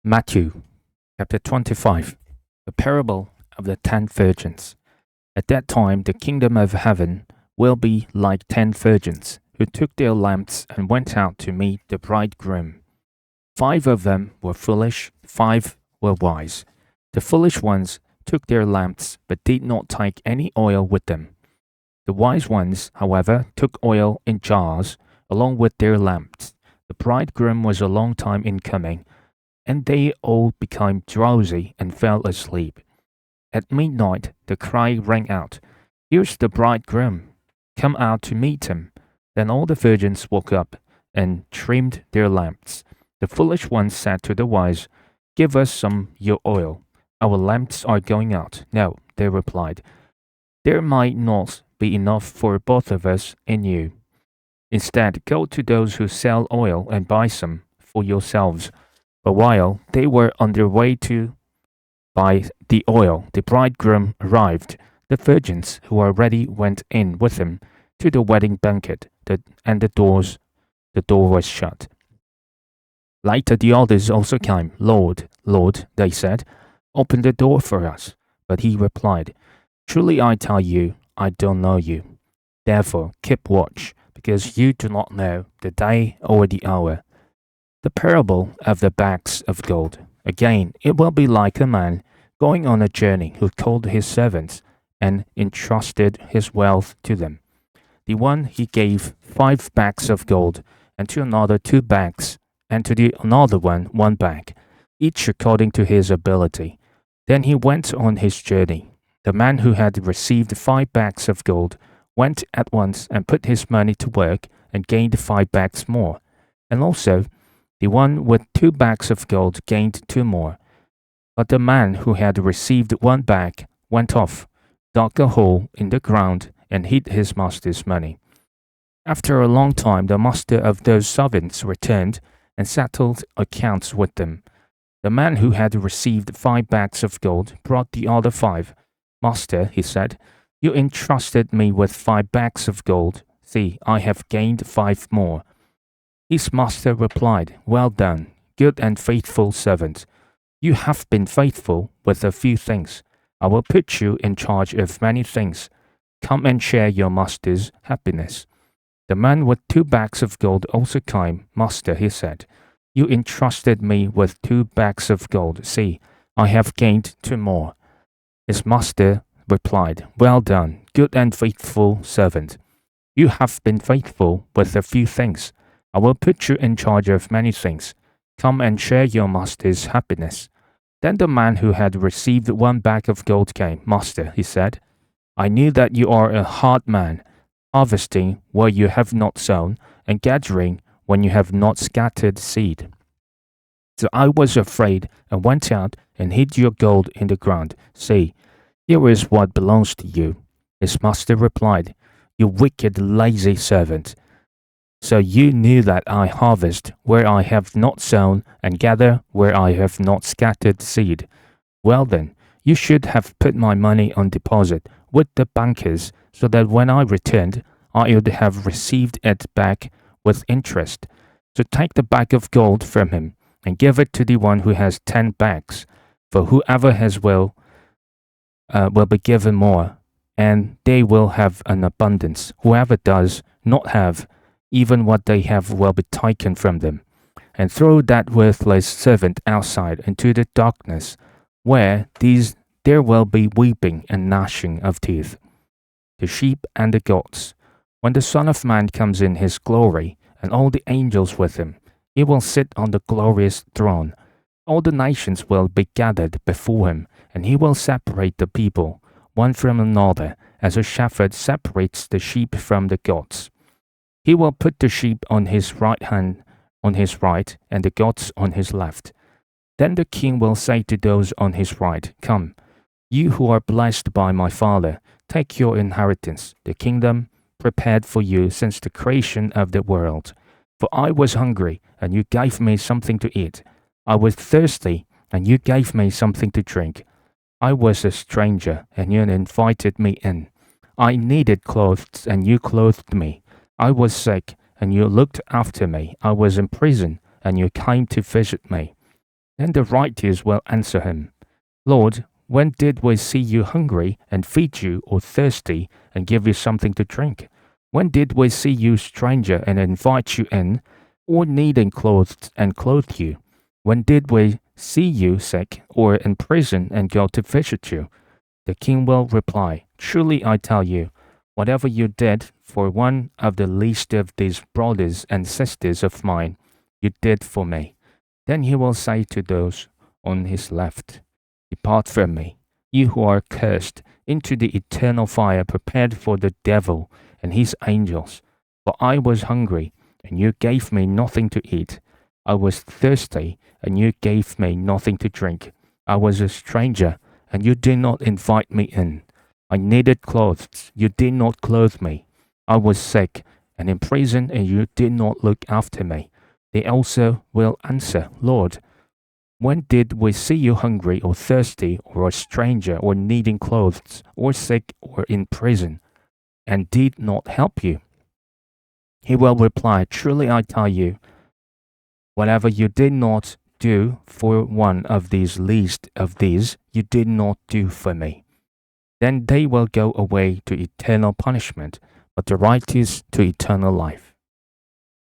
Matthew chapter 25. The parable of the 10 virgins. At that time, the kingdom of heaven will be like 10 virgins who took their lamps and went out to meet the bridegroom. 5 of them were foolish, 5 were wise. The foolish ones took their lamps, but did not take any oil with them. The wise ones, however, took oil in jars along with their lamps. The bridegroom was a long time in coming, and they all became drowsy and fell asleep. At midnight the cry rang out, "Here's the bridegroom! Come out to meet him." Then all the virgins woke up and trimmed their lamps. The foolish ones said to the wise, "Give us some your oil. Our lamps are going out." "No," they replied, "there might not be enough for both of us and you. Instead, go to those who sell oil and buy some for yourselves." But while they were on their way to buy the oil, the bridegroom arrived. The virgins who were ready went in with him to the wedding banquet, and the door was shut. Later the others also came. "Lord, Lord," they said, "open the door for us." But he replied, "Truly I tell you, I don't know you. Therefore keep watch, because you do not know the day or the hour." The parable of the bags of gold. Again, it will be like a man going on a journey who called his servants and entrusted his wealth to them. The one he gave 5 bags of gold, and to another 2 bags, and to the another 1 bag, each according to his ability. Then he went on his journey. The man who had received 5 bags of gold went at once and put his money to work and gained 5 bags more. And also the one with 2 bags of gold gained 2 more. But the man who had received 1 bag went off, dug a hole in the ground, and hid his master's money. After a long time, the master of those servants returned and settled accounts with them. The man who had received 5 bags of gold brought the other 5. "Master," he said, "you entrusted me with 5 bags of gold. See, I have gained 5 more." His master replied, "Well done, good and faithful servant. You have been faithful with a few things. I will put you in charge of many things. Come and share your master's happiness." The man with 2 bags of gold also came. "Master," he said, "you entrusted me with 2 bags of gold. See, I have gained 2 more." His master replied, "Well done, good and faithful servant. You have been faithful with a few things. I will put you in charge of many things. Come and share your master's happiness." Then the man who had received 1 bag of gold came. "Master," he said, "I knew that you are a hard man, harvesting where you have not sown, and gathering when you have not scattered seed. So I was afraid and went out and hid your gold in the ground. See, here is what belongs to you." His master replied, "You wicked, lazy servant. So you knew that I harvest where I have not sown and gather where I have not scattered seed. Well then, you should have put my money on deposit with the bankers, so that when I returned, I would have received it back with interest. So take the bag of gold from him and give it to the one who has 10 bags. For whoever has will be given more, and they will have an abundance. Whoever does not have, even what they have will be taken from them. And throw that worthless servant outside into the darkness, where there will be weeping and gnashing of teeth." The sheep and the goats. When the Son of Man comes in his glory, and all the angels with him, he will sit on the glorious throne. All the nations will be gathered before him, and he will separate the people, one from another, as a shepherd separates the sheep from the goats. He will put the sheep on his right hand, on his right, and the goats on his left. Then the king will say to those on his right, "Come, you who are blessed by my Father, take your inheritance, the kingdom prepared for you since the creation of the world. For I was hungry, and you gave me something to eat. I was thirsty, and you gave me something to drink. I was a stranger, and you invited me in. I needed clothes, and you clothed me. I was sick, and you looked after me. I was in prison, and you came to visit me." Then the righteous will answer him, Lord, when did we see you hungry and feed you, or thirsty and give you something to drink? When did we see you stranger and invite you in, or needing clothes and clothe you? When did we see you sick or in prison and go to visit you? The king will reply, Truly I tell you, whatever you did for one of the least of these brothers and sisters of mine, you did for me. Then he will say to those on his left, Depart from me, you who are cursed, into the eternal fire prepared for the devil and his angels. For I was hungry, and you gave me nothing to eat. I was thirsty, and you gave me nothing to drink. I was a stranger, and you did not invite me in. I needed clothes, you did not clothe me. I was sick and in prison, and you did not look after me. They also will answer, Lord, when did we see you hungry or thirsty or a stranger or needing clothes or sick or in prison and did not help you? He will reply, Truly I tell you, whatever you did not do for one of these least of these, you did not do for me. Then they will go away to eternal punishment, but the righteous to eternal life.